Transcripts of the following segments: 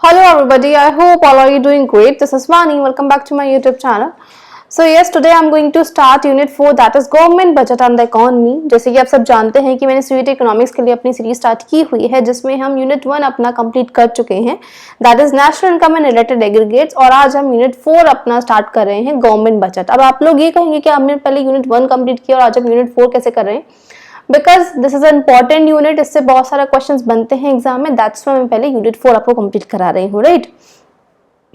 Hello everybody, I hope all are you doing great. This is Vani. Welcome back to my YouTube channel. So yes, today I'm going to start Unit 4 that is Government Budget and the Economy. जैसे कि आप सब जानते हैं कि मैंने sweet economics के लिए अपनी सीरीज स्टार्ट की हुई है जिसमें हम यूनिट 1 अपना कंप्लीट कर चुके हैं that is national income and related aggregates और आज हम यूनिट 4 अपना स्टार्ट कर रहे हैं गवर्नमेंट बजट। अब आप लोग ये कहेंगे कि हमने पहले यूनिट 1 कंप्लीट किया और आज हम यूनिट 4 कैसे कर रहे हैं, because this is a important unit, इससे बहुत सारे क्वेश्चंस बनते हैं एग्जाम में, दैट्स व्हाई मैं पहले यूनिट 4 आपको कंप्लीट करा रही हूँ, राइट।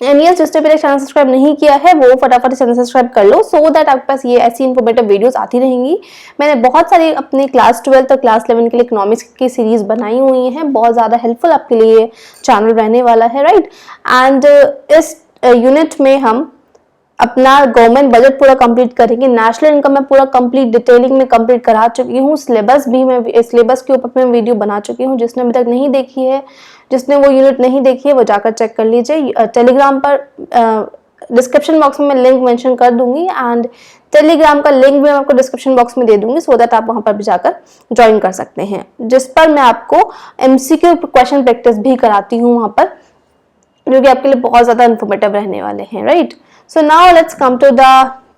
एंड यस, जिसने पहले चैनल सब्सक्राइब नहीं किया है वो फटाफट चैनल सब्सक्राइब कर लो सो दैट आपके पास ये ऐसी इन्फॉर्मेटिव वीडियोस आती रहेंगी। मैंने बहुत सारी अपनी क्लास 12 और क्लास 11 के लिए इकोनॉमिक्स की सीरीज बनाई हुई हैं, बहुत ज़्यादा हेल्पफुल आपके लिए चैनल रहने वाला है, राइट। एंड इस यूनिट में हम अपना गवर्नमेंट बजट पूरा कंप्लीट करेंगे। नेशनल इनकम में पूरा कंप्लीट डिटेलिंग में कंप्लीट करा चुकी हूँ, सिलेबस भी मैं सिलेबस के ऊपर मैं वीडियो बना चुकी हूँ। जिसने अभी तक नहीं देखी है, जिसने वो यूनिट नहीं देखी है वो जाकर चेक कर लीजिए। टेलीग्राम पर डिस्क्रिप्शन बॉक्स में मैं लिंक मेंशन कर दूंगी एंड टेलीग्राम का लिंक भी मैं आपको डिस्क्रिप्शन बॉक्स में दे दूंगी सो दैट आप वहां पर भी जाकर ज्वाइन कर सकते हैं, जिस पर मैं आपको MCQ क्वेश्चन प्रैक्टिस भी कराती हूँ वहां पर, जो कि आपके लिए बहुत ज्यादा इन्फॉर्मेटिव रहने वाले हैं, right. So now let's come to the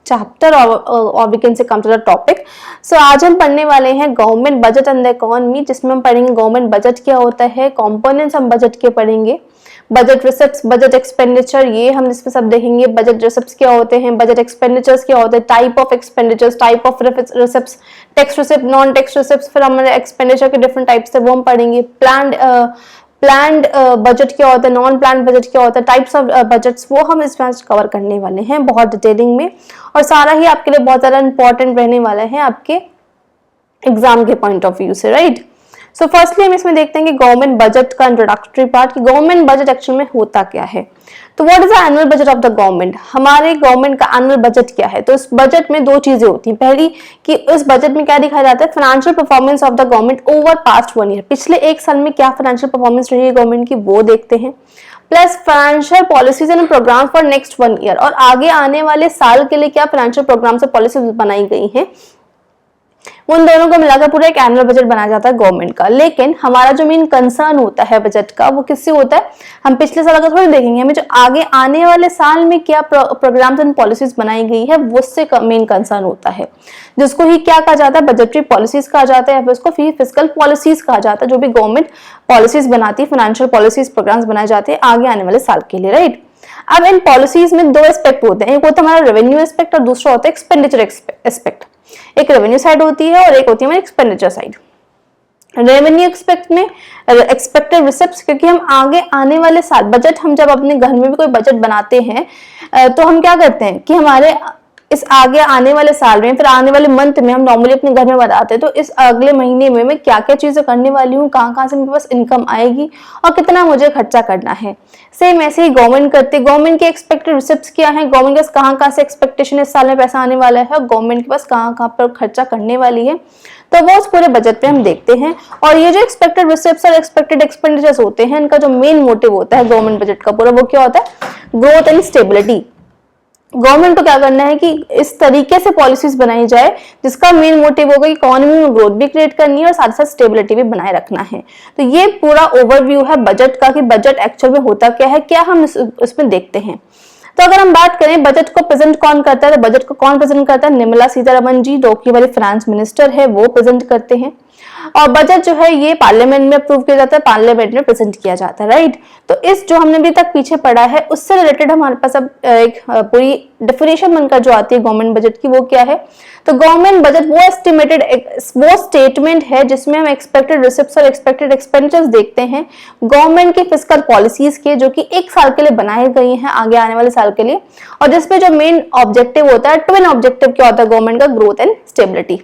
chapter or we can say come to the topic. So आज हम पढ़ने वाले हैं government budget and the economy, जिसमें हम पढ़ेंगे गवर्नमेंट बजट क्या होता है, कंपोनेंट्स हम बजट के पढ़ेंगे, बजट रिसिप्ट्स, बजट एक्सपेंडिचर, ये हम इसमें सब देखेंगे। बजट रिसिप्ट्स क्या होते हैं, बजट एक्सपेंडिचर्स क्या होते हैं, type of expenditures, type of receipts, tax receipt, non tax receipts, फिर हमारे एक्सपेंडिचर के डिफरेंट टाइप्स है वो हम पढ़ेंगे। प्लान्ड बजट क्या होता है, नॉन प्लान्ड बजट क्या होता है, टाइप्स ऑफ बजट्स, वो हम इसमें कवर करने वाले हैं बहुत डिटेलिंग में, और सारा ही आपके लिए बहुत ज़्यादा इंपॉर्टेंट रहने वाला है आपके एग्जाम के पॉइंट ऑफ व्यू से, राइट। सो फर्स्टली हम इसमें देखते हैं कि गवर्नमेंट बजट का इंट्रोडक्टरी पार्ट, कि गवर्नमेंट बजट एक्चुअल में होता क्या है। तो what is the annual budget of the government, हमारे गवर्नमेंट का एनुअल बजट क्या है। तो इस बजट में दो चीजें होती हैं, पहली कि इस बजट में क्या दिखाया जाता है, financial performance of the government over past 1 year, पिछले एक साल में क्या फाइनेंशियल परफॉर्मेंस रही है गवर्नमेंट की वो देखते हैं, plus financial policies and program for next 1 year, और आगे आने वाले साल के लिए क्या फाइनेंशियल प्रोग्राम्स और पॉलिसीज बनाई गई हैं, उन दोनों को मिलाकर पूरा एक एनुअल बजट बनाया जाता है गवर्नमेंट का। लेकिन हमारा जो मेन कंसर्न होता है बजट का वो किससे होता है, हम पिछले साल का थोड़ी देखेंगे, हमें जो आगे आने वाले साल में क्या प्रोग्राम्स एंड पॉलिसीज बनाई गई है उससे मेन कंसर्न होता है, जिसको ही क्या कहा जाता है, बजटरी पॉलिसीज कहा जाता है, या फिर उसको फिस्कल पॉलिसीज कहा जाता है, जो भी गवर्नमेंट पॉलिसीज बनाती है, फाइनेंशियल पॉलिसीज प्रोग्राम्स बनाए जाते हैं आगे आने वाले साल के लिए, राइट। अब इन पॉलिसीज में दो एस्पेक्ट होते हैं, एक होता है हमारा रेवेन्यू एस्पेक्ट और दूसरा होता है एक्सपेंडिचर एस्पेक्ट। एक रेवेन्यू साइड होती है और एक होती है हमारी एक्सपेंडिचर साइड। रेवेन्यू एक्सपेक्ट में एक्सपेक्टेड रिसिप्ट्स, क्योंकि हम आगे आने वाले साल बजट, हम जब अपने घर में भी कोई बजट बनाते हैं तो हम क्या करते हैं कि हमारे इस आगे आने वाले साल में, फिर आने वाले मंथ में हम नॉर्मली अपने घर में बताते हैं तो इस अगले महीने में मैं क्या क्या चीजें करने वाली हूँ, कहाँ कहाँ से मेरे पास इनकम आएगी और कितना मुझे खर्चा करना है। सेम ऐसे ही गवर्नमेंट करते, गवर्नमेंट के एक्सपेक्टेड रिसिप्ट्स क्या है, गवर्नमेंट के कहाँ कहाँ से एक्सपेक्टेशन इस साल में पैसा आने वाला है और गवर्नमेंट के पास कहाँ कहाँ पर खर्चा करने वाली है, तो वो उस पूरे बजट पे हम देखते हैं। और ये जो एक्सपेक्टेड रिसिप्ट्स और एक्सपेक्टेड एक्सपेंडिचर्स होते हैं, इनका जो मेन मोटिव होता है गवर्नमेंट बजट का पूरा, वो क्या होता है, ग्रोथ एंड स्टेबिलिटी। गवर्नमेंट को क्या करना है कि इस तरीके से पॉलिसीज बनाई जाए जिसका मेन मोटिव होगा कि इकोनॉमी में ग्रोथ भी क्रिएट करनी है और साथ साथ स्टेबिलिटी भी बनाए रखना है। तो ये पूरा ओवरव्यू है बजट का, कि बजट एक्चुअल में होता क्या है, क्या हम इसमें देखते हैं। तो अगर हम बात करें बजट को प्रेजेंट कौन करता है, तो बजट को कौन प्रेजेंट करता है, निर्मला सीतारमण जी, जो कि हमारी फाइनेंस मिनिस्टर है, वो प्रेजेंट करते हैं। और बजट जो है ये पार्लियामेंट में अप्रूव किया जाता है, पार्लियामेंट में प्रेजेंट किया जाता है, राइट। तो इस जो हमने अभी तक पीछे पढ़ा है उससे रिलेटेड हमारे पास अब एक पूरी डेफिनेशन बनकर जो आती है गवर्नमेंट बजट की, वो क्या है। तो गवर्नमेंट बजट वो एस्टिमेटेड, वो स्टेटमेंट है जिसमें हम एक्सपेक्टेड रिसिप्ट्स और एक्सपेक्टेड एक्सपेंडिचर्स देखते हैं गवर्नमेंट की फिस्कल पॉलिसीज के, जो कि एक साल के लिए बनाई गई हैं आगे आने वाले साल के लिए, और जिसमें जो मेन ऑब्जेक्टिव होता है, ट्विन ऑब्जेक्टिव क्या होता है गवर्नमेंट का, ग्रोथ एंड स्टेबिलिटी।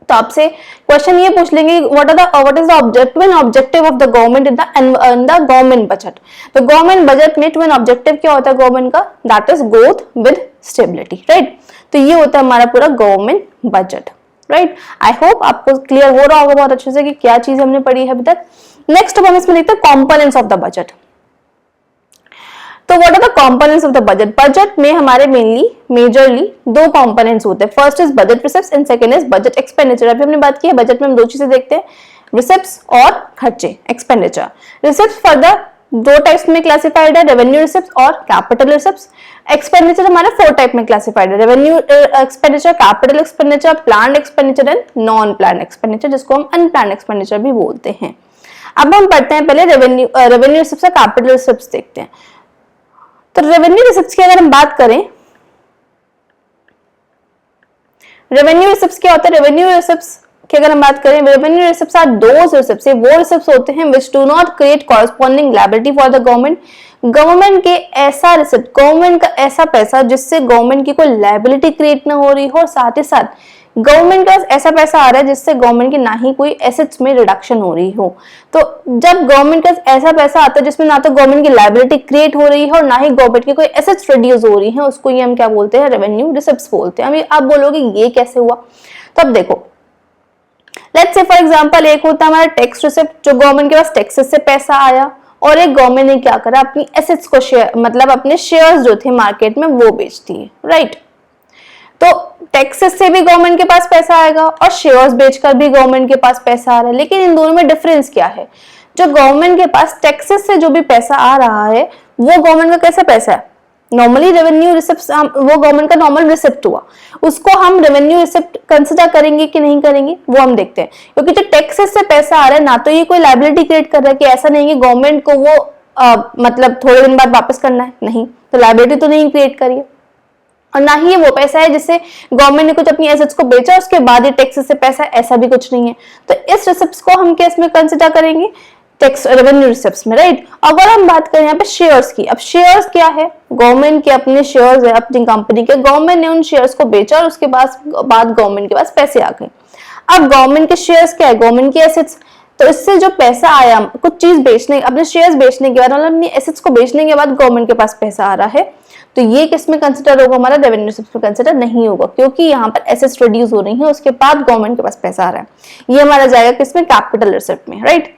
तो आपसे क्वेश्चन ये पूछ लेंगे what is the twin objective of the government in the government budget. तो गवर्नमेंट बजट में ट्विन ऑब्जेक्टिव क्या होता है गवर्नमेंट का, that is growth with stability, right. तो ये होता है हमारा पूरा government budget, right. I hope आपको क्लियर हो रहा होगा बहुत अच्छे से कि क्या चीज हमने पढ़ी है अभी तक। नेक्स्ट हम इसमें देखते हैं कॉम्पोनेंट्स ऑफ द बजट। तो what are the components of the budget. Budget में हमारे मेजरली दो कंपोनेंट्स होते हैं, first is budget receipts and second is budget expenditure. अभी हमने बात की है बजट में हम दो चीजें देखते हैं, रिसिप्ट्स और खर्चे, एक्सपेंडिचर। रिसिप्ट्स फॉर द दो टाइप्स में क्लासिफाइड है, रेवेन्यू रिसिप्ट और कैपिटल रिसिप्ट। एक्सपेंडिचर हमारे 4 टाइप में क्लासिफाइड है, revenue expenditure, capital expenditure, planned expenditure and non planned expenditure, जिसको हम अनप्लान्ड एक्सपेंडिचर भी बोलते हैं। अब हम पढ़ते हैं पहले रेवेन्यू रिसिप्ट और कैपिटल रिसिप्ट देखते हैं। तो रेवेन्यू रिसिप्ट की अगर हम बात करें, रेवेन्यू रिसिप्ट क्या होता है? रेवेन्यू रिसिप्ट की अगर हम बात करें, revenue receipts are those receipts, वो रिसिप्ट्स होते हैं which do not create corresponding liability for the government. Government के ऐसा रिसिप्ट, गवर्नमेंट का ऐसा पैसा जिससे गवर्नमेंट की कोई लायबिलिटी क्रिएट ना हो रही हो, और साथ ही साथ गवर्नमेंट का ऐसा पैसा आ रहा है जिससे गवर्नमेंट की ना ही कोई एसेट्स में रिडक्शन हो रही हो। तो जब गवर्नमेंट का ऐसा पैसा आता है जिसमें ना तो गवर्नमेंट की लायबिलिटी क्रिएट हो रही है और ना ही गवर्नमेंट की कोई एसेट्स रिड्यूस हो रही है, उसको ये हम क्या बोलते हैं? रेवेन्यू रिसिप्ट्स बोलते हैं। अभी आप बोलोगे ये कैसे हुआ? तो अब देखो, लेट्स से फॉर एग्जांपल एक होता है हमारा टैक्स रिसिप्ट, जो गवर्नमेंट के पास टैक्सेस से पैसा आया, और एक गवर्नमेंट ने क्या करा, अपनी एसेट्स को शेयर, मतलब अपने शेयर्स जो थे मार्केट में वो बेच दिए, राइट। तो टैक्सेस से भी गवर्नमेंट के पास पैसा आएगा और शेयर्स बेचकर भी गवर्नमेंट के पास पैसा आ रहा है, लेकिन इन दोनों में डिफरेंस क्या है? जो गवर्नमेंट के पास टैक्सेस से जो भी पैसा आ रहा है वो गवर्नमेंट का कैसा पैसा है? नॉर्मली रेवेन्यू रिसिप्ट, वो गवर्नमेंट का नॉर्मल रिसिप्ट हुआ, उसको हम रेवेन्यू रिसिप्ट कंसिडर करेंगे कि नहीं करेंगे वो हम देखते हैं। क्योंकि जो टैक्सेस से पैसा आ रहा है ना तो ये कोई लायबिलिटी क्रिएट कर रहा है कि ऐसा नहीं है कि गवर्नमेंट को वो मतलब थोड़े दिन बाद वापस करना है, नहीं, तो लायबिलिटी तो नहीं क्रिएट करी है। और ना ही ये वो पैसा है जिससे गवर्नमेंट ने कुछ अपनी एसेट्स को बेचा उसके बाद ये टैक्सेस से पैसा, ऐसा भी कुछ नहीं है। तो इस रिसिप्ट्स को हम केस में कंसिडर करेंगे टैक्स रेवेन्यू रिसिप्ट्स में, राइट। अगर हम बात करें यहाँ पे शेयर्स की, अब शेयर्स क्या है? गवर्नमेंट के अपने शेयर्स है अपनी कंपनी के, गवर्नमेंट ने उन शेयर्स को बेचा और उसके बाद गवर्नमेंट के पास पैसे आ गए। अब गवर्नमेंट के शेयर्स क्या है? गवर्नमेंट की एसेट्स। तो इससे जो पैसा आया कुछ चीज बेचने, अपने शेयर्स बेचने के बाद, मतलब अपनी एसेट्स को बेचने के बाद गवर्नमेंट के पास पैसा आ रहा है, तो ये किस में कंसिडर होगा? हमारा रेवेन्यू रिसिप्ट में कंसिडर नहीं होगा, क्योंकि यहाँ पर एसेट्स रिड्यूस हो रही है उसके बाद गवर्नमेंट के पास पैसा आ रहा है। ये हमारा जाएगा किसमें? कैपिटल रिसिप्ट में, राइट।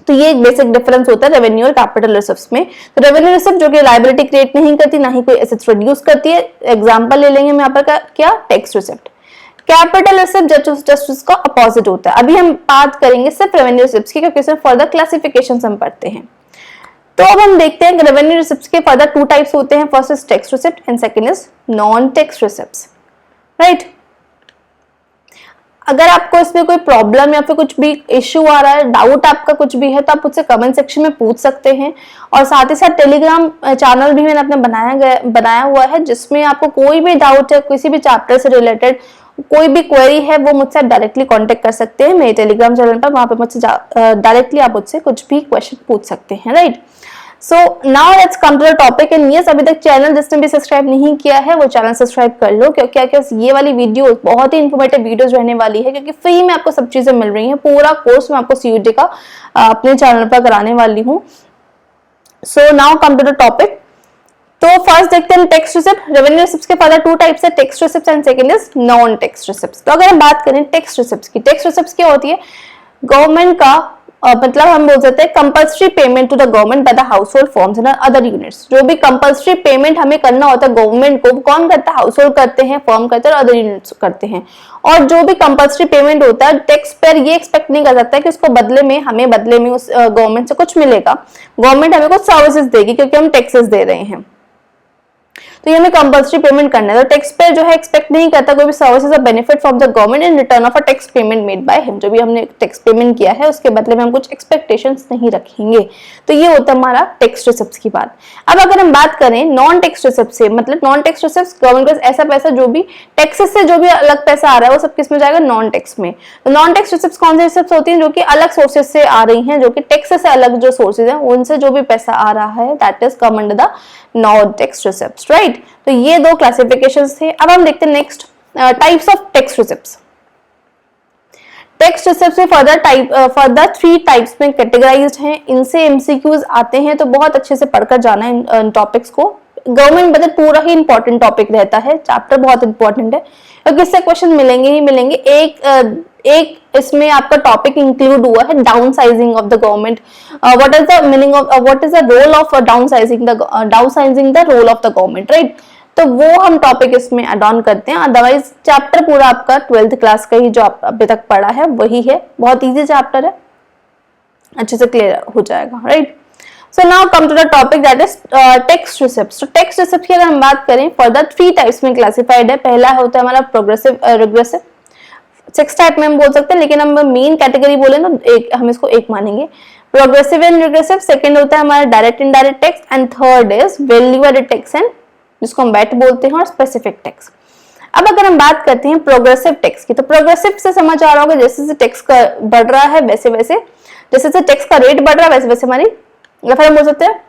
तो ये एक बेसिक डिफरेंस होता है रेवेन्यू और कैपिटल रिसिप्ट्स में। तो रेवेन्यू रिसिप्ट जो कि लायबिलिटी क्रिएट नहीं करती, ना ही कोई एसेट्स रिड्यूस करती है। एग्जांपल ले लेंगे हम यहाँ पर क्या? Tax receipt. Capital receipt just उसका अपोजिट होता है। अभी हम बात करेंगे सिर्फ रेवेन्यू रिसिप्ट्स की, क्योंकि इसमें फर्दर क्लासिफिकेशंस हम पढ़ते हैं। तो अब हम देखते हैं कि रेवेन्यू रिसिप्ट्स के फर्दर 2 टाइप्स होते हैं, first is tax receipt and second is non tax receipts, right. अगर आपको इसमें कोई प्रॉब्लम या फिर कुछ भी इश्यू आ रहा है, डाउट आपका कुछ भी है, तो आप मुझसे कमेंट सेक्शन में पूछ सकते हैं। और साथ ही साथ टेलीग्राम चैनल भी मैंने अपने बनाया हुआ है, जिसमें आपको कोई भी डाउट है किसी भी चैप्टर से रिलेटेड, कोई भी क्वेरी है, वो मुझसे डायरेक्टली कांटेक्ट कर सकते हैं मेरे टेलीग्राम चैनल पर। वहां पे मुझसे डायरेक्टली आप मुझसे कुछ भी क्वेश्चन पूछ सकते हैं, right. So now let's come to the topic. And yes, अभी तक चैनल जिसने भी सब्सक्राइब नहीं किया है वो चैनल सब्सक्राइब कर लो, क्योंकि ये वाली वीडियो बहुत ही इंफॉर्मेटिव वीडियोस रहने वाली है, क्योंकि फ्री में आपको सब चीजें मिल रही हैं। पूरा कोर्स मैं आपको सीयूटी का अपने चैनल पर कराने वाली हूँ। So now come to the topic. तो फर्स्ट देखते हैं टैक्स रिसिप्ट। रेवेन्यू रिसिप्ट्स के फर्दर 2 टाइप्स है, tax receipts and second is non tax receipts. तो अगर हम बात करें टैक्स रिसिप्ट्स की, टैक्स रिसिप्ट्स क्या होती है? गवर्नमेंट का मतलब हम बोल सकते हैं compulsory payment to the government by the household firms and other units. जो भी कंपल्सरी पेमेंट हमें करना होता है गवर्नमेंट को, कौन करता है? हाउस होल्ड करते हैं, फॉर्म करते हैं और अदर यूनिट्स करते हैं। और जो भी कंपल्सरी पेमेंट होता है, टैक्स पेयर ये एक्सपेक्ट नहीं कर सकता है कि उसको बदले में उस गवर्नमेंट से कुछ मिलेगा। गवर्नमेंट हमें कुछ सर्विसेज देगी क्योंकि हम टैक्सेस दे रहे हैं, तो ये हमें कंपल्सरी पेमेंट करना है। तो टैक्स पेयर जो है एक्सपेक्ट नहीं करता कोई भी सर्विसेज और benefit from the government in return of a tax payment made by him. जो भी हमने टैक्स पेमेंट किया है उसके बदले में हम कुछ एक्सपेक्टेशंस नहीं रखेंगे। तो ये होता है हमारा टैक्स रिसिप्ट्स की बात। अब अगर हम बात करें नॉन टैक्स रिसिप्ट से, मतलब नॉन टैक्स रिसिप्ट्स गवर्नमेंट को ऐसा पैसा जो भी टैक्सेस से जो भी अलग पैसा आ रहा है वो सब किस में जाएगा? नॉन टैक्स में। तो नॉन टैक्स रिसिप्ट्स कौन सी रिसिप्ट्स होती हैं? जो कि अलग सोर्सेज से आ रही हैं, जो कि टैक्स से अलग जो सोर्सेज हैं उनसे जो भी पैसा आ रहा है, that is come under the non tax receipts, right. तो ये 2 क्लासिफिकेशंस थे। अब हम देखते हैं next types of tax receipts. Tax receipts में फर्दर 3 टाइप्स में कैटेगराइज्ड हैं। इनसे एमसीक्यूज आते हैं, तो बहुत अच्छे से पढ़कर जाना है इन टॉपिक्स को। गवर्नमेंट बजट पूरा ही इंपॉर्टेंट टॉपिक रहता है, चैप्टर बहुत इंपॉर्टेंट है क्योंकि इससे क्वेश्चन मिलेंगे ही मिलेंगे। एक इसमें आपका टॉपिक इंक्लूड हुआ है downsizing of the government. What is the meaning of, what is the role of downsizing the role of the government, right. तो वो हम टॉपिक इसमें ऐड ऑन करते हैं। अदरवाइज चैप्टर पूरा आपका 12th क्लास का ही जो आप अभी तक पढ़ा है वही है। बहुत इजी चैप्टर है, अच्छे से क्लियर हो जाएगा, right. So now come to the topic that is text receipts. तो टेक्स्ट रिसिप्ट की अगर हम बात करें फर्दर 3 टाइप्स में क्लासिफाइड है। पहला होता है हमारा प्रोग्रेसिव रिग्रेसिव, 6 टाइप में हम बोल सकते हैं, लेकिन हम मेन कैटेगरी बोले तो एक, हम इसको एक मानेंगे, प्रोग्रेसिव एंड रिग्रेसिव। सेकंड होता है हमारा direct indirect tax and third is value added tax and जिसको हम वैट बोलते हैं और स्पेसिफिक टैक्स। अब अगर हम बात करते हैं प्रोग्रेसिव टैक्स की, तो प्रोग्रेसिव से समझ आ रहा होगा जैसे जैसे टैक्स का बढ़ रहा है वैसे वैसे, जैसे जैसे टैक्स का रेट बढ़ रहा है वैसे वैसे हमारी, या फिर हम बोल सकते हैं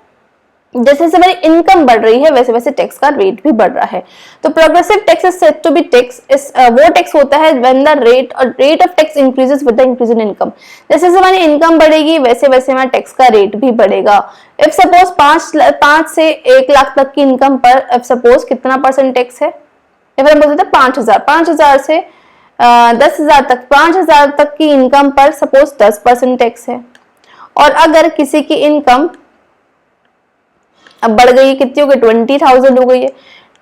जैसे जैसे हमारी इनकम बढ़ रही है वैसे वैसे टैक्स का रेट भी बढ़ रहा है। तो progressive tax is said to be tax इस वो टैक्स होता है when the rate of tax increases with the increase in income. जैसे जैसे हमारी इनकम बढ़ेगी वैसे वैसे हमारा टैक्स का रेट भी बढ़ेगा। इफ सपोज 5 से 1 लाख तक की इनकम पर इफ सपोज कितना परसेंट टैक्स है, या फिर हम बोल सकते हैं 5,000 से 10,000 तक, 5,000 तक की इनकम पर सपोज 10% टैक्स है। और अगर किसी की इनकम अब बढ़ गई है, कितनी हो गई, 20,000 हो गई है,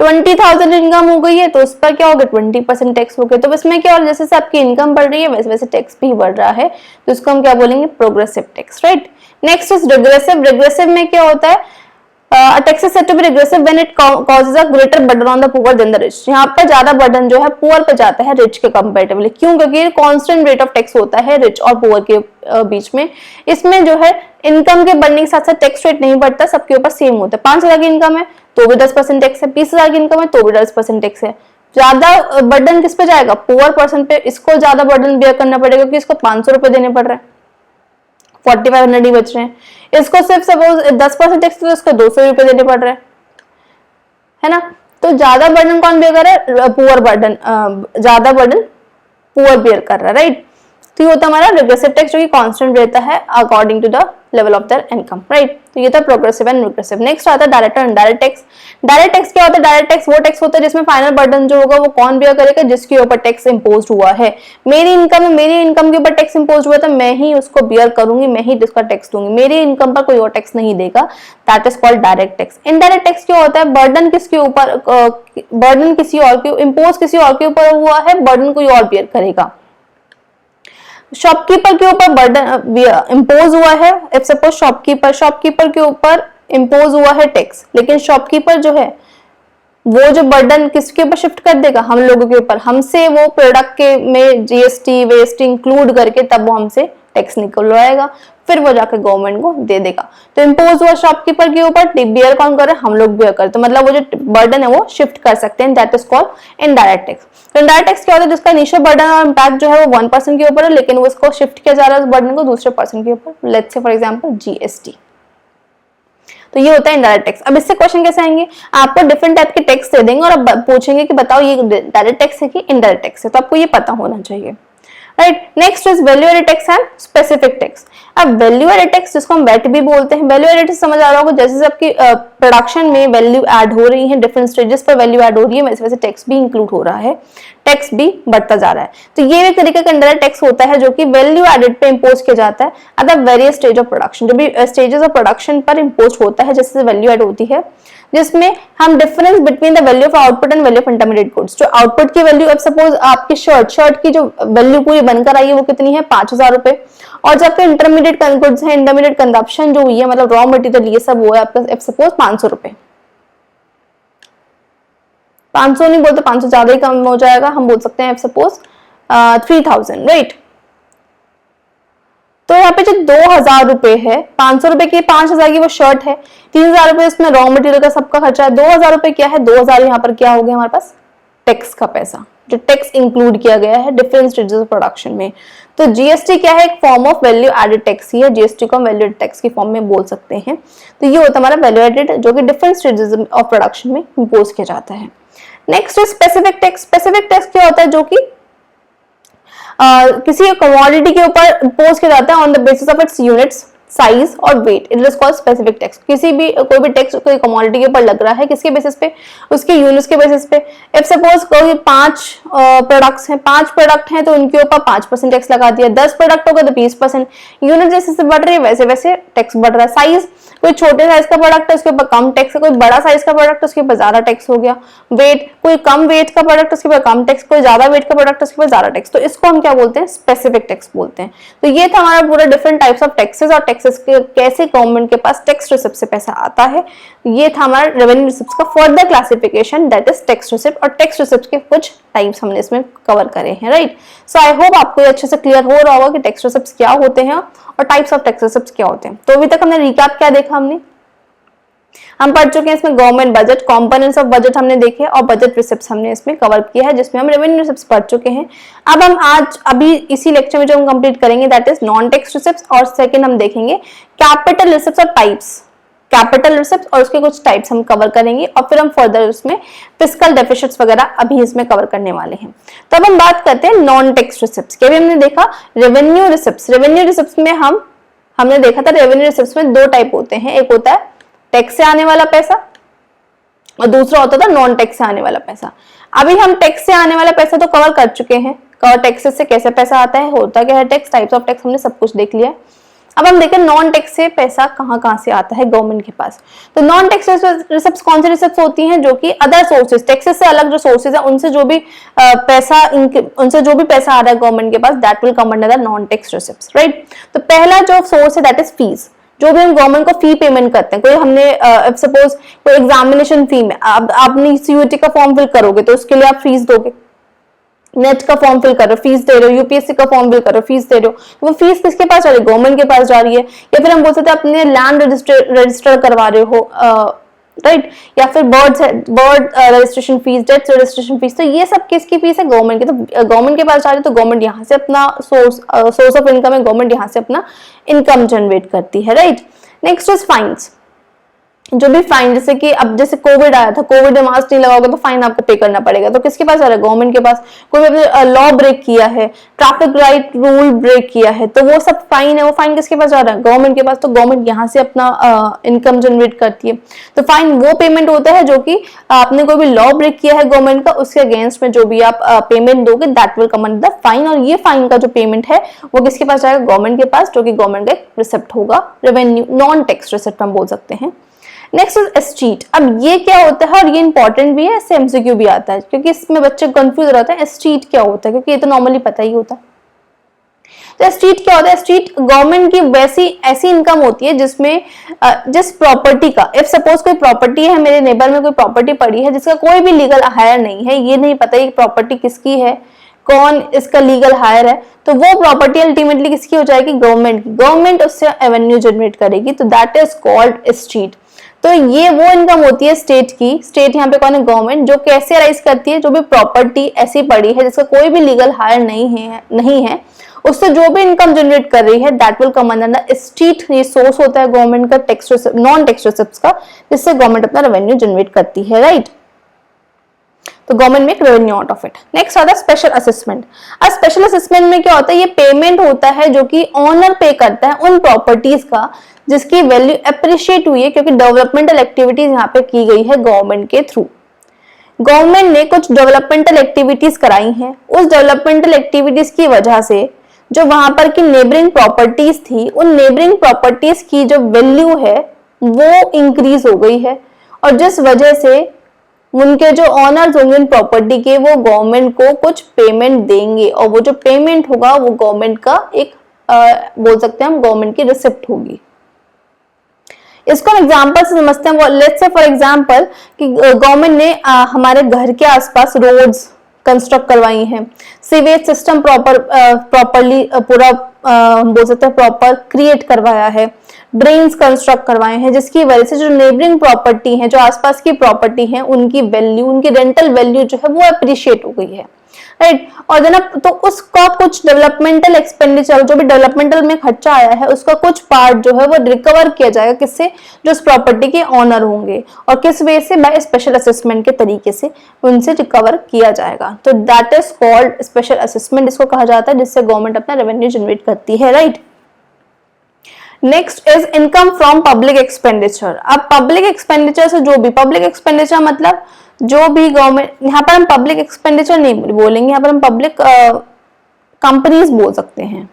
20,000 इनकम हो गई है, तो उस पर क्या हो गया, 20% टैक्स हो गया। तो इसमें क्या, और जैसे जैसे आपकी इनकम बढ़ रही है वैसे वैसे टैक्स भी बढ़ रहा है, तो इसको हम क्या बोलेंगे, progressive tax, right. Next is regressive. Regressive में क्या होता है, tax is said to be regressive when it causes a greater burden on the poor than the rich. यहाँ पर ज्यादा बर्डन जो है पुअर पे जाता है रिच के कंपैरेटिवली। क्यों, क्योंकि कांस्टेंट रेट ऑफ टैक्स होता है रिच और पुअर के बीच में। इसमें जो है इनकम के बढ़ने के साथ साथ टैक्स रेट नहीं बढ़ता, सबके ऊपर सेम होता है। 5,000 की इनकम है तो भी 10% टैक्स है, 20,000 की इनकम है तो भी 10% टैक्स है। ज्यादा बर्डन किस पे जाएगा, पुअर पर्सन पे। इसको ज्यादा बर्डन बेयर करना पड़ेगा क्योंकि इसको 500 रुपए देने पड़ रहे हैं, 4500 ही बच रहे हैं। इसको सिर्फ सपोज 10% टैक्स तो इसको 200 रुपए देने पड़ रहे हैं, है ना। तो ज्यादा बर्डन कौन बेयर कर रहा है, पुअर बर्डन, ज्यादा बर्डन पुअर बेयर कर रहा है, राइट। तो ये होता है हमारा रिग्रेसिव टैक्स जो कि कांस्टेंट रहता है according to the level of their income, right. तो ये था प्रोग्रेसिव एंड रिग्रेसिव। नेक्स्ट आता है डायरेक्ट और इनडायरेक्ट टैक्स। डायरेक्ट टैक्स क्या होता है, डायरेक्ट टैक्स वो टैक्स होता है जिसमें फाइनल बर्डन जो होगा वो कौन बेयर करेगा, जिसके ऊपर टैक्स इंपोज हुआ है। मेरी इनकम के ऊपर टैक्स इंपोज हुआ तो मैं ही उसको बेयर करूंगी, मैं ही इसका टैक्स दूंगी, मेरी इनकम पर कोई और टैक्स नहीं देगा। That is called direct tax. Indirect tax क्या होता है, बर्डन किसके ऊपर, बर्डन किसी और के, इंपोज किसी और के ऊपर हुआ है, बर्डन कोई और बेयर करेगा। शॉपकीपर के ऊपर बर्डन इंपोज हुआ है, इफ सपोज शॉपकीपर के ऊपर इंपोज हुआ है टैक्स, लेकिन शॉपकीपर जो है वो जो बर्डन किसके ऊपर शिफ्ट कर देगा, हम लोगों के ऊपर। हमसे वो प्रोडक्ट के में जीएसटी वेस्ट इंक्लूड करके तब वो हमसे टैक्स निकलवाएगा, फिर वो जाकर गवर्नमेंट को दे देगा। तो इंपोज हुआ शॉपकीपर के ऊपर, बेयर कौन कर रहे हैं, हम लोग बेयर करते, तो मतलब वो जो बर्डन है वो शिफ्ट कर सकते हैं। That is called indirect tax. तो इनडायरेक्ट टैक्स क्या होता है, जिसका इनिशियल बर्डन और इम्पैक्ट जो है वो 1% के ऊपर है, लेकिन वो इसको शिफ्ट किया जा रहा है उस बर्डन को दूसरे पर्सन के ऊपर, let's say for example GST. तो ये होता है इनडायरेक्ट टैक्स। अब इससे क्वेश्चन कैसे आएंगे, आपको डिफरेंट टाइप के टैक्स दे देंगे और अब पूछेंगे कि बताओ ये डायरेक्ट टैक्स है कि इनडायरेक्ट टैक्स है, तो आपको ये पता होना चाहिए, right. Next is value added tax and specific tax. अब वैल्यू एडेड टैक्स जिसको हम वैट भी बोलते हैं, वैल्यू एडेड समझ आ रहा होगा, जैसे आपकी प्रोडक्शन में वैल्यू ऐड हो रही है, डिफरेंट स्टेजेस पर वैल्यू ऐड हो रही है, वैसे वैसे टैक्स भी इंक्लूड हो रहा है, टैक्स भी बढ़ता जा रहा है। तो ये एक तरीके का इनडायरेक्ट टैक्स होता है जो कि वैल्यू एडेड पे इंपोज किया जाता है at the various stage of production. जो भी स्टेजेस ऑफ प्रोडक्शन पर इंपोज होता है, जैसे वैल्यू ऐड होती है, जिसमें हम difference between the value of output and value of intermediate goods. जो आउटपुट की वैल्यू, अब सपोज आपकी शर्ट की जो वैल्यू पूरी बनकर आई है वो कितनी है, 5,000 रुपए, और जब आपके इंटरमीडिएट गुड्स है, इंटरमीडिएट कंजप्शन जो हुई है, मतलब रॉ मटेरियल ये सब वो है आपका, अब सपोज 500 रुपए, 500 नहीं बोलते, 500 ज्यादा ही कम हो जाएगा, हम बोल सकते हैं सपोज 3,000, राइट। तो यहाँ पे जो 2,000 रुपए है, 500 रुपए की, 5,000 की वो शर्ट है, 3,000 रुपए इसमें रॉ मटेरियल का सबका खर्चा है, 2,000 रुपए क्या है, 2,000 यहाँ पर क्या हो गया हमारे पास, टैक्स का पैसा, जो टैक्स इंक्लूड किया गया है डिफरेंट स्टेजेस ऑफ प्रोडक्शन में। तो जीएसटी क्या है, एक form of value added tax ही है, जीएसटी को हम वैल्यू एडेड टैक्स की फॉर्म में बोल सकते हैं। तो ये होता है हमारा वैल्यू एडेड, जो कि डिफरेंट स्टेजेस ऑफ प्रोडक्शन में इंपोज किया जाता है। Next is specific tax. Specific tax क्या होता है, जो कि किसी कमोडिटी के ऊपर इंपोज किया जाता है on the basis of its units, size और weight, it is called specific tax. किसी भी कोई भी टैक्स कोई कमोडिटी के ऊपर लग रहा है, किसके बेसिस पे, उसके यूनिट्स के बेसिस पे। इफ सपोज कोई 5 प्रोडक्ट्स हैं, 5 प्रोडक्ट हैं तो उनके ऊपर 5% टैक्स लगा दिया, 10 प्रोडक्ट होगा तो 20%। यूनिट जैसे बढ़ रही है वैसे वैसे टैक्स बढ़ रहा है। साइज, कोई छोटे साइज का प्रोडक्ट है उसके ऊपर कम टैक्स है, कोई बड़ा साइज का प्रोडक्ट उसके ऊपर ज्यादा टैक्स हो गया। वेट, कोई कम वेट का प्रोडक्ट उसके ऊपर कम टैक्स, कोई ज्यादा वेट का प्रोडक्ट उसके ऊपर ज्यादा टैक्स। तो इसको हम क्या बोलते हैं, स्पेसिफिक टैक्स बोलते हैं। तो ये था हमारा पूरा डिफरेंट टाइप्स ऑफ टैक्सेस और टैक्सेस के कैसे गवर्नमेंट के पास टैक्स रिसिप्ट से पैसा आता है। ये था हमारा रेवेन्यू रिसिप्ट का further classification, that is tax receipt. और टैक्स रिसिप्ट के कुछ टाइप्स हमने इसमें कवर करे हैं, राइट। सो आई होप आपको अच्छे से क्लियर हो रहा होगा कि टैक्स रिसिप्ट क्या होते हैं और टाइप्स ऑफ टैक्स रिसिप्ट क्या होते हैं। तो अभी तक हमने रिकैप क्या देखा, हम पढ़ चुके हैं इसमें government budget, components of budget हमने देखे और बजट रिसिप्ट्स हमने इसमें कवर किया है, जिसमें हम रेवेन्यू रिसिप्ट्स पढ़ चुके हैं। अब हम अभी इसी लेक्चर में जो हम कंप्लीट करेंगे that is non tax receipts, और सेकंड हम देखेंगे कैपिटल रिसिप्ट्स और टाइप्स, कैपिटल रिसिप्ट्स और उसके कुछ टाइप्स हम कवर करेंगे, और फिर हम फर्दर उसमें फिस्कल डेफिसिट्स वगैरह अभी इसमें कवर करने वाले हैं। तो अब हम बात करते हैं नॉन टैक्स रिसिप्ट्स की। अभी हमने देखा रेवेन्यू रिसिप्ट्स। रेवेन्यू रिसिप्ट्स में हमने देखा था रेवेन्यू रिसिप्ट्स में दो टाइप होते हैं, एक होता है टैक्स से आने वाला पैसा और दूसरा होता था नॉन टैक्स से आने वाला पैसा। अभी हम टैक्स से आने वाला पैसा तो कवर कर चुके हैं, टैक्सेस से कैसे पैसा आता है, होता क्या है टैक्स, टाइप्स ऑफ टैक्स, हमने सब कुछ देख लिया है। अब हम देखें नॉन टैक्स से पैसा कहां से आता है गवर्नमेंट के पास। तो नॉन टैक्स रिसिप्ट्स कौन सी रिसिप्ट्स होती हैं, जो कि अदर सोर्सेज, टैक्सेस से अलग जो सोर्सेज है उनसे जो भी पैसा आ रहा है गवर्नमेंट के पास, that will come under the non tax receipts, right. तो पहला जो सोर्स है दैट इज फीस, जो भी हम गवर्नमेंट को फी पेमेंट करते हैं। कोई हमने सपोज कोई एग्जामिनेशन फी में आपने सीयूईटी का फॉर्म फिल करोगे तो उसके लिए आप फीस दोगे, नेट का फॉर्म फिल कर रहे हो फीस दे रहे हो, यूपीएससी का फॉर्म फिल कर रहे हो फीस दे रहे हो, वो फीस किसके पास जा रही है, गवर्नमेंट के पास जा रही है। या फिर हम बोल सकते हैं अपने लैंड रजिस्टर करवा रहे हो, राइट, या फिर bird registration fees, death registration fees, तो ये सब किसकी फीस है, गवर्नमेंट की। तो गवर्नमेंट के पास जा रही है तो गवर्नमेंट यहाँ से अपना सोर्स ऑफ इनकम है, गवर्नमेंट यहाँ से अपना इनकम जनरेट करती है, राइट। नेक्स्ट इज फाइन्स, जो भी फाइन, जैसे कि अब जैसे कोविड आया था, कोविड में मास्क नहीं लगाओगे तो फाइन आपको पे करना पड़ेगा, तो किसके पास आ रहा है, गवर्नमेंट के पास। कोई लॉ ब्रेक किया है, ट्रैफिक राइट रूल ब्रेक किया है, तो वो सब फाइन है, वो फाइन किसके पास जा रहा है, गवर्नमेंट के पास। तो गवर्नमेंट यहाँ से अपना इनकम जनरेट करती है। तो फाइन वो पेमेंट होता है जो कि आपने कोई भी लॉ ब्रेक किया है गवर्नमेंट का, उसके अगेंस्ट में जो भी आप पेमेंट दोगे that will come under the fine. और ये फाइन का जो पेमेंट है वो किसके पास जाएगा, गवर्नमेंट के पास, जो कि गवर्नमेंट का एक रिसिप्ट होगा, रेवेन्यू नॉन टैक्स रिसिप्ट हम बोल सकते हैं। Next is estate. अब ये क्या होता है और ये इंपॉर्टेंट भी है, इससे एमसीक्यू भी आता है, क्योंकि इसमें बच्चे कंफ्यूज रहते हैं एस्टीट क्या होता है, क्योंकि ये तो नॉर्मली पता ही होता है। तो एस्टीट क्या होता है, एस्टीट गवर्नमेंट की ऐसी इनकम होती है जिसमें जिस प्रॉपर्टी का, इफ सपोज कोई प्रॉपर्टी है, मेरे नेबर में कोई प्रॉपर्टी पड़ी है जिसका कोई भी लीगल हायर नहीं है, ये नहीं पता ये प्रॉपर्टी किसकी है, कौन इसका लीगल हायर है, तो वो प्रॉपर्टी अल्टीमेटली किसकी हो जाएगी, गवर्नमेंट की। गवर्नमेंट उससे एवेन्यू जनरेट करेगी, तो दैट इज कॉल्ड एस्टीट। तो ये वो इनकम होती है स्टेट की, स्टेट यहाँ पे कौन है, गवर्नमेंट, जो कैसे अराइज करती है, जो भी प्रॉपर्टी ऐसी पड़ी है जिसका कोई भी लीगल हायर नहीं है उससे जो भी इनकम जनरेट कर रही है that will come under the state. ये सोर्स होता है गवर्नमेंट का टैक्स नॉन टैक्स रिसिप्ट्स का, जिससे गवर्नमेंट अपना रेवेन्यू जनरेट करती है, राइट। तो government make revenue out of it. Next आता है स्पेशल असेसमेंट। अब स्पेशल असेसमेंट में क्या होता है, ये पेमेंट होता है जो कि ऑनर पे करता है उन प्रॉपर्टीज का जिसकी वैल्यू अप्रिशिएट हुई है, क्योंकि डेवलपमेंटल एक्टिविटीज यहाँ पे की गई है गवर्नमेंट के थ्रू। गवर्नमेंट ने कुछ डेवलपमेंटल एक्टिविटीज कराई हैं, उस डेवलपमेंटल एक्टिविटीज की वजह से जो वहां पर की नेबरिंग प्रॉपर्टीज थी, उन नेबरिंग प्रॉपर्टीज की जो वैल्यू है वो इंक्रीज हो गई है, और जिस वजह से उनके जो ऑनर्स होंगे इन प्रॉपर्टी के, वो गवर्नमेंट को कुछ पेमेंट देंगे, और वो जो पेमेंट होगा वो गवर्नमेंट का एक बोल सकते हैं हम गवर्नमेंट की रिसिप्ट होगी। इसको हम एग्जांपल से समझते हैं। लेट्स से फॉर एग्जांपल कि गवर्नमेंट ने हमारे घर के आसपास रोड्स कंस्ट्रक्ट करवाई हैं, सीवेज सिस्टम प्रॉपरली पूरा बोल सकते हैं प्रॉपर क्रिएट करवाया है, ड्रेन्स कंस्ट्रक्ट करवाए हैं, जिसकी वजह से जो नेबरिंग प्रॉपर्टी है, जो आसपास की प्रॉपर्टी है, उनकी वैल्यू, उनकी रेंटल वैल्यू जो है वो अप्रिशिएट हो गई है, राइट। और जनाब तो उसका कुछ डेवलपमेंटल एक्सपेंडिचर, जो भी डेवलपमेंटल में खर्चा आया है, उसका कुछ पार्ट जो है वो रिकवर किया जाएगा, किससे, जो उस प्रॉपर्टी के ऑनर होंगे, और किस वे से, बाय स्पेशल असेसमेंट के तरीके से उनसे रिकवर किया जाएगा। तो that is called special assessment, इसको कहा जाता है, जिससे गवर्नमेंट अपना रेवेन्यू जनरेट करती है, right. Next is income from public expenditure. अब पब्लिक एक्सपेंडिचर से जो भी, पब्लिक एक्सपेंडिचर मतलब जो भी गवर्नमेंट, यहाँ पर हम पब्लिक एक्सपेंडिचर नहीं बोलेंगे, यहाँ पर हम पब्लिक कंपनीज बोल सकते हैं,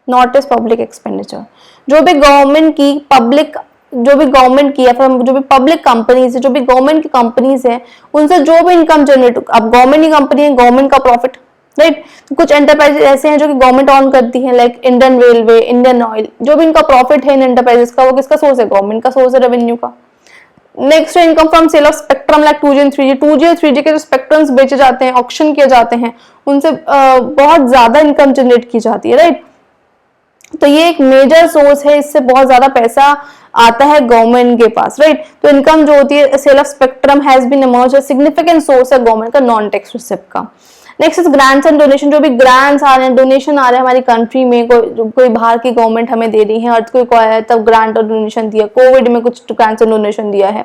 नॉट इज पब्लिक एक्सपेंडिचर। जो भी गवर्नमेंट की पब्लिक जो भी गवर्नमेंट की या फिर जो भी पब्लिक कंपनीज है, जो भी गवर्नमेंट की कंपनीज है, उनसे जो भी इनकम जनरेट, अब गवर्नमेंट की कंपनी है, गवर्नमेंट का प्रॉफिट, राइट। तो कुछ एंटरप्राइजेस ऐसे हैं जो कि गवर्नमेंट ऑन करती है, like Indian railway, Indian oil, जो भी इनका प्रॉफिट है इन एंटरप्राइजेस का, वो किसका सोर्स है? गवर्नमेंट का सोर्स है रेवेन्यू का। नेक्स्ट है income from sale of spectrum, like 2G and 3G। 2G और 3G के जो स्पेक्ट्रम्स बेचे जाते हैं, ऑक्शन किए जाते हैं, उनसे बहुत ज्यादा इनकम जनरेट की जाती है, राइट। तो ये एक मेजर सोर्स है, इससे बहुत ज्यादा पैसा आता है गवर्नमेंट के पास, राइट। तो इनकम जो होती है sale of spectrum has been emerge significant source है गवर्नमेंट का नॉन टैक्स रिसिप्ट का। Next is grants and donation, जो भी ग्रांट्स आ रहे हैं, डोनेशन आ रहे हैं हमारी कंट्री में, कोई बाहर की गवर्नमेंट हमें दे रही है, अर्थक्वेक आया है तब ग्रांट और डोनेशन दिया, कोविड में कुछ ग्रांट्स एंड डोनेशन दिया है,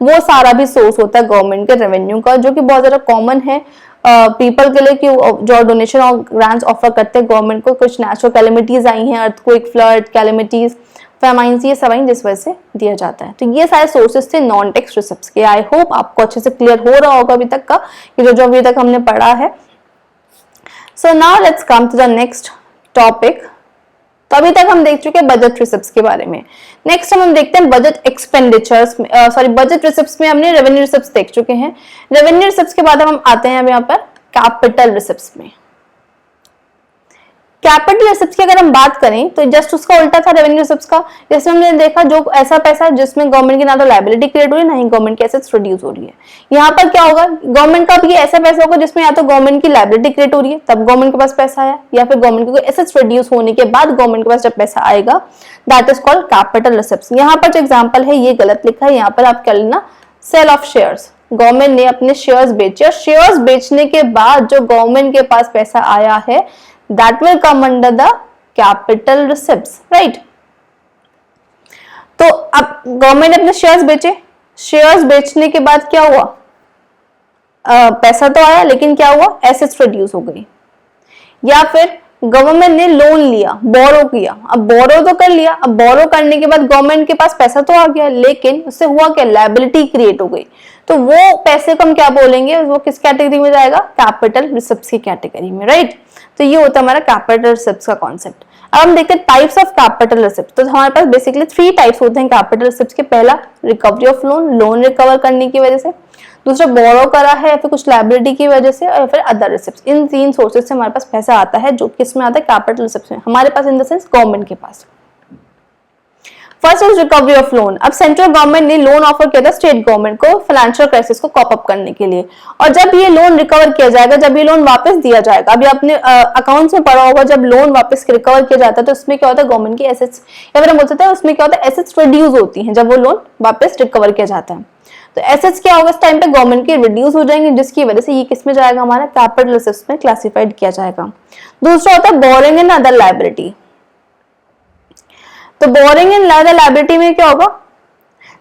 वो सारा भी सोर्स होता है गवर्नमेंट के रेवेन्यू का, जो कि बहुत ज्यादा कॉमन है पीपल के लिए कि जो डोनेशन और ग्रांट्स ऑफर करते हैं गवर्नमेंट को। कुछ नेचुरल कैलेमिटीज आई हैं, अर्थक्वेक, फ्लड, कैलेमिटीज, फेमाइंस, ये सब आई जिस वजह से दिया जाता है। तो ये सारे सोर्सेस थे नॉन टैक्स रिसिप्ट्स के। आई होप आपको अच्छे से क्लियर हो रहा होगा अभी तक का, कि जो अभी तक हमने पढ़ा है। So now let's come to the next topic. तो अभी तक हम देख चुके हैं बजट रिसिप्ट्स के बारे में। नेक्स्ट हम देखते हैं बजट एक्सपेंडिचर्स, बजट रिसिप्ट्स में हमने रेवेन्यू रिसिप्ट्स देख चुके हैं। रेवेन्यू रिसिप्ट्स के बाद हम आते हैं अब यहाँ पर कैपिटल रिसिप्ट्स में। कैपिटल रिसिप्ट्स की अगर हम बात करें तो जस्ट उसका उल्टा था रेवेन्यू रिसिप्ट्स का। जैसे हमने देखा जो ऐसा पैसा जिसमें गवर्नमेंट की ना तो लायबिलिटी क्रिएट हो रही है, ना ही गवर्नमेंट की एसेट्स रिड्यूस हो रही है। यहाँ पर क्या होगा, गवर्नमेंट का भी ऐसा पैसा होगा जिसमें या तो गवर्नमेंट की लायबिलिटी क्रिएट हो रही है तब गवर्नमेंट के पास पैसा आया, या फिर गवर्नमेंट के एसेट्स रिड्यूस होने के बाद गवर्नमेंट के पास जब पैसा आएगा, that is called capital receipts. यहाँ पर जो एग्जाम्पल है ये गलत लिखा है, यहाँ पर आप कर लेना सेल ऑफ शेयर्स। गवर्नमेंट ने अपने शेयर्स बेचे और शेयर्स बेचने के बाद जो गवर्नमेंट के पास पैसा आया है, that will come under the capital receipts, right? तो अब गवर्नमेंट ने अपने शेयर्स बेचे, शेयर्स बेचने के बाद क्या हुआ, पैसा तो आया लेकिन क्या हुआ, एसेट्स रिड्यूस हो गई। या फिर गवर्नमेंट ने लोन लिया, बोरो किया, अब बोरो तो कर लिया, अब बोरो करने के बाद गवर्नमेंट के पास पैसा तो आ गया लेकिन उससे हुआ क्या, लायबिलिटी क्रिएट हो गई। तो वो पैसे को हम क्या बोलेंगे, वो किस कैटेगरी में जाएगा, कैपिटल रिसिप्ट्स की कैटेगरी में, राइट। तो ये होता है हमारा कैपिटल रिसिप्ट्स का कॉन्सेप्ट। अब हम देखते हैं टाइप्स ऑफ कैपिटल रिसिप्ट। तो हमारे पास बेसिकली 3 टाइप्स होते हैं कैपिटल रिसिप्ट्स के। पहला recovery of loan, loan recover करने की वजह से। दूसरा बोरो करा है या फिर कुछ लायबिलिटी की वजह से, और फिर अदर रिसिप्ट्स। इन 3 सोर्सेज से हमारे पास पैसा आता है, जो किस में आता है, कैपिटल रिसिप्ट्स में। हमारे पास इन द सेंस गवर्नमेंट के पास। First is recovery of loan. अब सेंट्रल गवर्नमेंट ने लोन ऑफर किया था स्टेट गवर्नमेंट को फाइनेंशियल क्राइसिस को कॉप अप करने के लिए, और जब ये लोन रिकवर किया जाएगा, जब ये लोन वापस दिया जाएगा, अभी आपने अकाउंट्स में पढ़ा होगा, जब लोन वापस रिकवर किया जाता है तो उसमें क्या होता है, गवर्नमेंट की एसेट्स, या फिर हम बोल सकते हैं उसमें क्या होता है, एसेट्स रिड्यूस होती हैं जब वो लोन वापस रिकवर किया जाता है। तो एसेट्स क्या होगा, इस टाइम पे गवर्नमेंट के रिड्यूस हो जाएंगे, जिसकी वजह से ये किस में जाएगा, हमारा कैपिटल रिसिप्ट्स में क्लासिफाइड किया जाएगा। दूसरा होता है बोरिंग एंड अदर लायबिलिटी। तो बोरिंग एंड अदर लायबिलिटी में क्या होगा,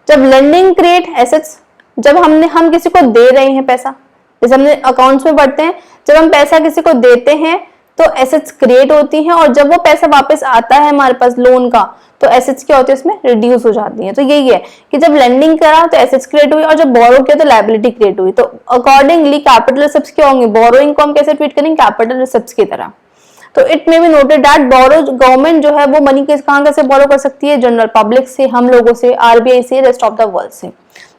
जब लेंडिंग क्रिएट एसेट्स, जब हम किसी को दे रहे हैं पैसा, जैसे हमने अकाउंट्स में पढ़ते हैं, जब हम पैसा किसी को देते हैं तो एसेट्स क्रिएट होती हैं, और जब वो पैसा वापस आता है हमारे पास लोन का, तो एसेट्स क्या होती है इसमें, रिड्यूस हो जाती हैं। तो यही है कि जब लेंडिंग करा तो एसेट्स क्रिएट हुई, और जब बोरो किया तो लायबिलिटी क्रिएट हुई। तो अकॉर्डिंगली कैपिटल रिसिप्ट्स क्या होंगे, बोरोइंग को हम कैसे ट्रीट करेंगे, कैपिटल रिसिप्ट्स की तरह। तो it may be noted that borrow, government जो है वो मनी कहां कैसे बोरो कर सकती है, जनरल पब्लिक से, हम लोगों से, आरबीआई से, रेस्ट ऑफ द वर्ल्ड से।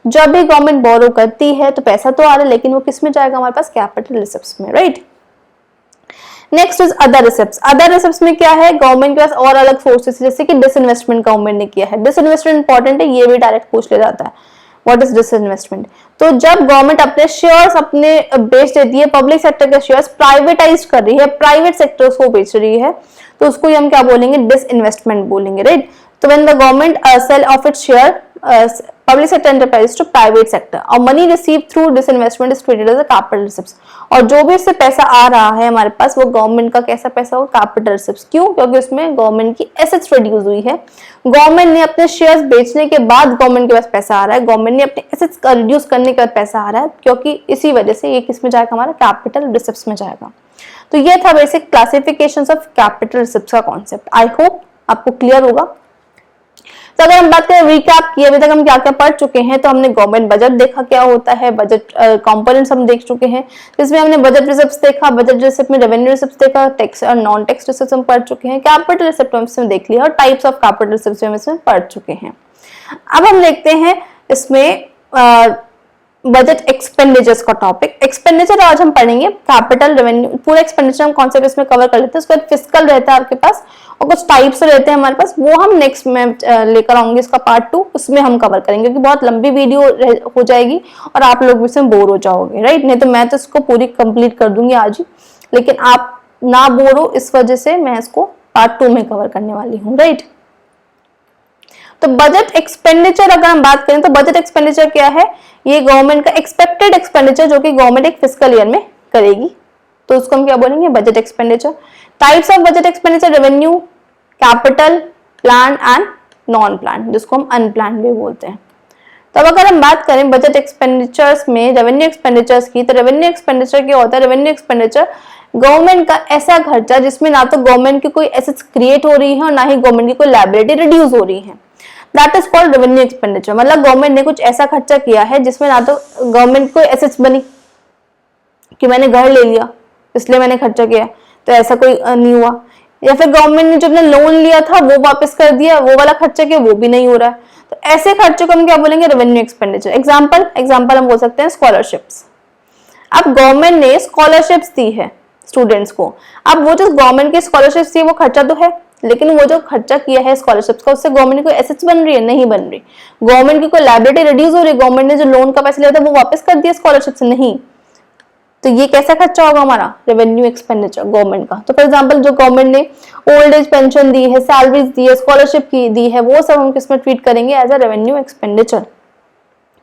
जब भी गवर्नमेंट बोरो करती है तो पैसा तो आ रहा है लेकिन वो किस में जाएगा, हमारे पास कैपिटल रिसिप्ट्स में, right. Next is other receipts. Other receipts में क्या है, गवर्नमेंट के पास और अलग सोर्सेस, जैसे कि डिसइन्वेस्टमेंट गवर्नमेंट ने किया है। डिसइन्वेस्टमेंट इंपॉर्टेंट है, ये भी डायरेक्ट पूछ ले जाता है, व्हाट इज डिसइन्वेस्टमेंट। तो जब गवर्नमेंट अपने शेयर्स अपने बेच देती है, पब्लिक सेक्टर के शेयर्स प्राइवेटाइज कर रही है, प्राइवेट सेक्टर्स को बेच रही है, तो उसको हम क्या बोलेंगे, डिसइन्वेस्टमेंट बोलेंगे, राइट। तो when the government sell off its share public sector enterprise to private sector और money received through disinvestment is treated as a capital receipts। और जो भी इससे पैसा आ रहा है हमारे पास, वो गवर्नमेंट का कैसा पैसा होगा, कैपिटल रिसिप्ट्स। क्यों, क्योंकि उसमें गवर्नमेंट की एसेट्स रिड्यूस हुई है, गवर्नमेंट ने अपने शेयर्स बेचने के बाद गवर्नमेंट के पास पैसा आ रहा है, गवर्नमेंट ने अपने एसेट्स का रिड्यूस करने के बाद पैसा आ रहा है, क्योंकि इसी वजह से ये किस में जाएगा, हमारा कैपिटल रिसिप्ट्स में जाएगा। तो ये था basic classification of capital receipts का कॉन्सेप्ट। आई होप आपको क्लियर होगा। तो अगर हम बात करें रिकैप की, अभी तक हम क्या क्या पढ़ चुके हैं, तो हमने गवर्नमेंट बजट देखा क्या होता है, बजट कंपोनेंट्स हम देख चुके हैं, जिसमें हमने बजट रिसिप्ट्स देखा, बजट रिसिप्ट में रेवेन्यू रिसिप्ट्स देखा, टैक्स और नॉन टैक्स रिसिप्ट्स हम पढ़ चुके हैं, कैपिटल रिसिप्ट हम इसमें देख लिया, और टाइप्स ऑफ कैपिटल रिसिप्ट्स हम इसमें पढ़ चुके हैं। अब हम देखते हैं इसमें बजट एक्सपेंडिचर्स का टॉपिक। एक्सपेंडिचर आज हम पढ़ेंगे, कैपिटल, रेवेन्यू, पूरा एक्सपेंडिचर हम कॉन्सेप्ट इसमें कवर कर लेते हैं। उसके बाद फिस्कल रहता है आपके पास और कुछ टाइप्स रहते हैं हमारे पास, वो हम नेक्स्ट में लेकर आऊंगी, इसका पार्ट 2 उसमें हम कवर करेंगे, क्योंकि बहुत लंबी वीडियो हो जाएगी और आप लोग इसमें बोर हो जाओगे, राइट। नहीं तो मैं तो इसको पूरी कंप्लीट कर दूंगी आज ही, लेकिन आप ना बोर हो इस वजह से मैं इसको पार्ट 2 में कवर करने वाली हूँ, राइट। तो बजट एक्सपेंडिचर अगर हम बात करें तो बजट एक्सपेंडिचर क्या है, ये गवर्नमेंट का एक्सपेक्टेड एक्सपेंडिचर जो कि गवर्नमेंट एक फिस्कल ईयर में करेगी, तो उसको हम क्या बोलेंगे, budget expenditure. Types of budget expenditure, revenue, capital, plan and non plan, जिसको हम अनप्लान भी बोलते हैं। तब अगर हम बात करें बजट एक्सपेंडिचर्स में रेवेन्यू एक्सपेंडिचर्स की, तो रेवेन्यू एक्सपेंडिचर क्या होता है, रेवेन्यू एक्सपेंडिचर गवर्नमेंट का ऐसा खर्चा जिसमें ना तो गवर्नमेंट की कोई एसेट्स क्रिएट हो रही है और ना ही गवर्नमेंट की कोई लायबिलिटी रिड्यूस हो रही है, that is called revenue expenditure. मतलब गवर्नमेंट ने कुछ ऐसा खर्चा किया है जिसमें ना तो गवर्नमेंट को एसेट्स बनी कि मैंने घर ले लिया इसलिए मैंने खर्चा किया, तो ऐसा कोई नहीं हुआ, या फिर गवर्नमेंट ने जो अपने लोन लिया था वो वापस कर दिया, वो वाला खर्चा किया वो भी नहीं हो रहा है, तो ऐसे खर्चों को हम क्या बोलेंगे, रेवेन्यू एक्सपेंडिचर। एग्जाम्पल हम बोल सकते हैं स्कॉलरशिप्स। अब गवर्नमेंट ने स्कॉलरशिप्स दी है स्टूडेंट्स को, अब वो जो गवर्नमेंट की स्कॉलरशिप्स थी वो खर्चा तो है, लेकिन वो जो खर्चा किया है स्कॉलरशिप्स का उससे गवर्नमेंट को एसेट्स बन रही है, नहीं बन रही। गवर्नमेंट की कोई लायबिलिटी रिड्यूस हो रही है, गवर्नमेंट ने जो लोन का पैसा लिया था वो वापस कर दिया स्कॉलरशिप से, नहीं। तो ये कैसा खर्चा होगा हमारा, रेवेन्यू एक्सपेंडिचर गवर्नमेंट का। तो फॉर एग्जांपल जो गवर्नमेंट ने ओल्ड एज पेंशन दी है, सैलरीज दी है, स्कॉलरशिप की दी है, वो सब हम किसमें ट्रीट करेंगे, एज अ रेवेन्यू एक्सपेंडिचर,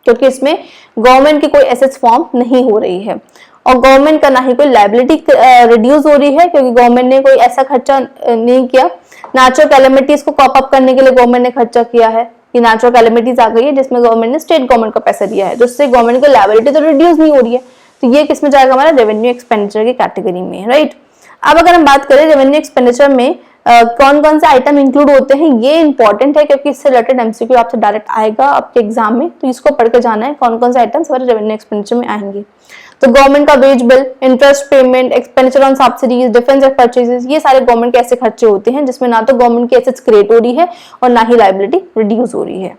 क्योंकि इसमें गवर्नमेंट की कोई एसेट्स फॉर्म नहीं हो रही है और गवर्नमेंट का ना ही कोई लायबिलिटी रिड्यूस हो रही है, क्योंकि गवर्नमेंट ने कोई ऐसा खर्चा नहीं किया। नेचुरल कैलेमिटीज को कॉप अप करने के लिए गवर्नमेंट ने खर्चा किया है, कि नेचुरल कैलेमिटीज आ गई है जिसमें गवर्नमेंट ने स्टेट गवर्नमेंट का पैसा दिया है, तो उससे गवर्नमेंट की लायबिलिटी तो रिड्यूस नहीं हो रही है, तो ये किसमें जाएगा, हमारा रेवेन्यू एक्सपेंडिचर की कैटेगरी में, राइट। अब अगर हम बात करें रेवेन्यू एक्सपेंडिचर में कौन कौन से आइटम इंक्लूड होते हैं, ये इंपॉर्टेंट है क्योंकि इससे रिलेटेड एमसीक्यू आपसे डायरेक्ट आएगा आपके एग्जाम में, तो इसको पढ़ के जाना है कौन कौन से आइटम्स हमारे रेवेन्यू एक्सपेंडिचर में आएंगे। तो गवर्नमेंट का wage bill, interest payment, expenditure on subsidies, defence purchases, ये सारे गवर्नमेंट के ऐसे खर्चे होते हैं जिसमें ना तो गवर्नमेंट की एसेट्स क्रिएट हो रही है और ना ही लायबिलिटी रिड्यूस हो रही है।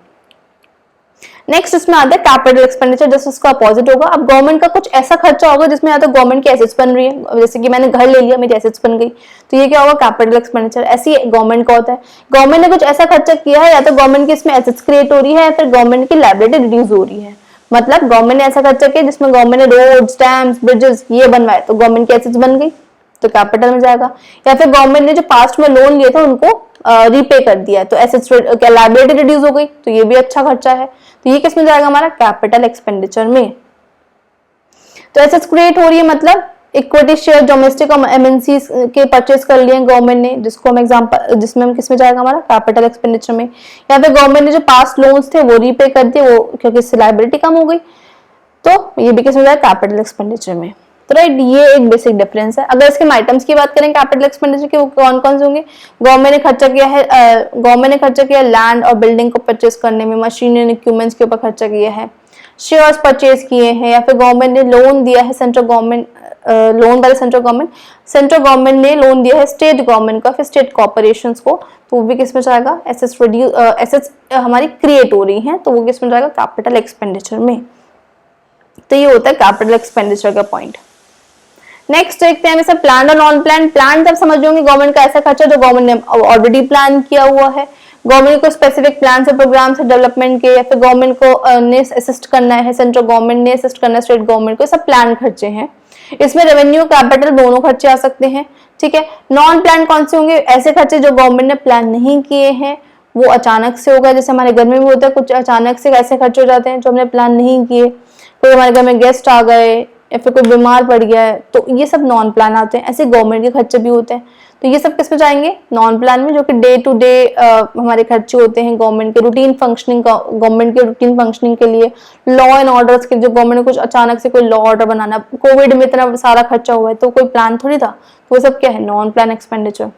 नेक्स्ट इसमें आता है कैपिटल एक्सपेंडिचर, जैसे उसका अपोजिट होगा। अब गवर्नमेंट का कुछ ऐसा खर्चा होगा जिसमें या तो गवर्नमेंट की एसेट्स बन रही है, जैसे कि मैंने घर ले लिया मेरी एसेट्स बन गई, तो ये क्या होगा, कैपिटल एक्सपेंडिचर। ऐसी गवर्नमेंट का होता है, गवर्नमेंट ने कुछ ऐसा खर्चा किया है या तो गवर्नमेंट की इसमें एसेट्स क्रिएट हो रही है या फिर गवर्नमेंट की लायबिलिटी रिड्यूस हो रही है, मतलब गवर्नमेंट ने ऐसा खर्चा किया जिसमें गवर्नमेंट ने रोड्स, डैम्स, ब्रिजेस ये बनवाए, तो गवर्नमेंट की एसेट्स बन गई तो कैपिटल में जाएगा। या फिर गवर्नमेंट ने जो पास्ट में लोन लिए थे उनको रीपे कर दिया, तो एसेट्स क्या लायबिलिटी रिड्यूस हो गई, तो ये भी अच्छा खर्चा है, तो ये किसमें जाएगा, हमारा कैपिटल एक्सपेंडिचर में। तो एसेट्स क्रिएट हो रही है मतलब इक्विटी शेयर डोमेस्टिक और एमएनसी के परचेज कर लिए गवर्नमेंट ने, जिसको हम एग्जांपल जिसमें हम किसमें जाएगा, हमारा कैपिटल एक्सपेंडिचर में। या फिर गवर्नमेंट ने जो पास्ट लोन्स थे वो रीपे कर दिए, वो क्योंकि इससे लायबिलिटी कम हो गई, तो ये भी किसमें जाएगा, कैपिटल एक्सपेंडिचर में। तो राइट, ये एक बेसिक डिफरेंस है। अगर इसके आइटम्स की बात करें कैपिटल एक्सपेंडिचर के, वो कौन कौन से होंगे, गवर्नमेंट ने खर्चा किया है, गवर्नमेंट ने खर्चा किया लैंड और बिल्डिंग को परचेज करने में, मशीनरी एंड इक्विपमेंट्स के ऊपर खर्चा किया है, शेयर्स परचेज किए हैं, या फिर गवर्नमेंट ने लोन दिया है central government, loan by central government ने लोन दिया है स्टेट गवर्नमेंट का, फिर स्टेट कॉर्पोरेशंस को, तो वो भी किसमें जाएगा, एसेट्स हमारी क्रिएट हो रही हैं, तो वो किसमें जाएगा, कैपिटल एक्सपेंडिचर में। तो ये होता है कैपिटल एक्सपेंडिचर का पॉइंट। नेक्स्ट देखते हैं हम प्लान और नॉन प्लान। प्लान जब समझ होंगे गवर्नमेंट का ऐसा खर्चा जो गवर्नमेंट ने ऑलरेडी प्लान किया हुआ है, गवर्नमेंट को स्पेसिफिक प्लान से प्रोग्राम से डेवलपमेंट के, या फिर गवर्नमेंट को ने असिस्ट करना है, सेंट्रल गवर्नमेंट ने असिस्ट करना है स्टेट गवर्नमेंट को, सब प्लान खर्चे हैं। इसमें रेवेन्यू कैपिटल दोनों खर्चे आ सकते हैं, ठीक है। नॉन प्लान कौन से होंगे, ऐसे खर्चे जो गवर्नमेंट ने प्लान नहीं किए हैं, वो अचानक से होगा, जैसे हमारे घर में भी होता है, कुछ अचानक से ऐसे खर्चे हो जाते हैं जो हमने प्लान नहीं किए, कोई हमारे घर में गेस्ट आ गए या फिर कोई बीमार पड़ गया है, तो ये सब नॉन प्लान आते हैं। ऐसे गवर्नमेंट के खर्चे भी होते हैं, तो ये सब किस में जाएंगे, नॉन प्लान में, जो कि डे टू डे हमारे खर्चे होते हैं गवर्नमेंट के रूटीन फंक्शनिंग का, गवर्नमेंट के रूटीन फंक्शनिंग के लिए, लॉ एंड ऑर्डर्स के, जो गवर्नमेंट ने कुछ अचानक से कोई लॉ ऑर्डर बनाना, कोविड में इतना सारा खर्चा हुआ है तो कोई प्लान थोड़ी था, तो वो सब क्या है, non plan expenditure.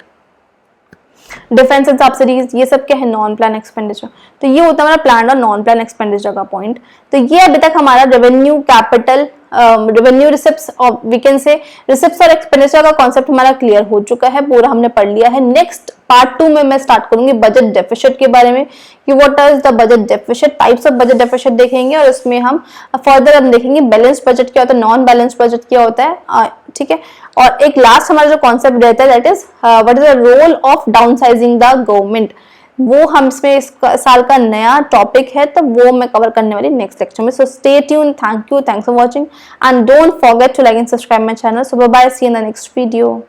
Defence and subsidies, ये सब क्या है, नॉन प्लान एक्सपेंडिचर। तो ये होता है हमारा प्लान और नॉन प्लान एक्सपेंडिचर का पॉइंट। तो ये अभी तक हमारा रेवेन्यू, कैपिटल, रेवेन्यू, रिसिप्ट्स और वी कैन से रिसिप्ट्स और एक्सपेंडिचर का कॉन्सेप्ट हमारा क्लियर हो चुका है, पूरा हमने पढ़ लिया है। नेक्स्ट पार्ट 2 में मैं स्टार्ट करूंगी बजट डेफिसिट के बारे में कि what is the budget deficit, types of budget deficit देखेंगे और इसमें हम फर्दर हम देखेंगे बैलेंस बजट क्या होता है, नॉन बैलेंस बजट क्या होता है, ठीक है। और एक लास्ट हमारा जो कॉन्सेप्ट रहता है that is what is the role of downsizing the government, वो हम इसमें इस साल का नया टॉपिक है, तो वो मैं कवर करने वाली नेक्स्ट लेक्चर में। So stay tune, thank you, thanks for watching and don't forget to like and subscribe my channel. So bye bye, see you in the next video.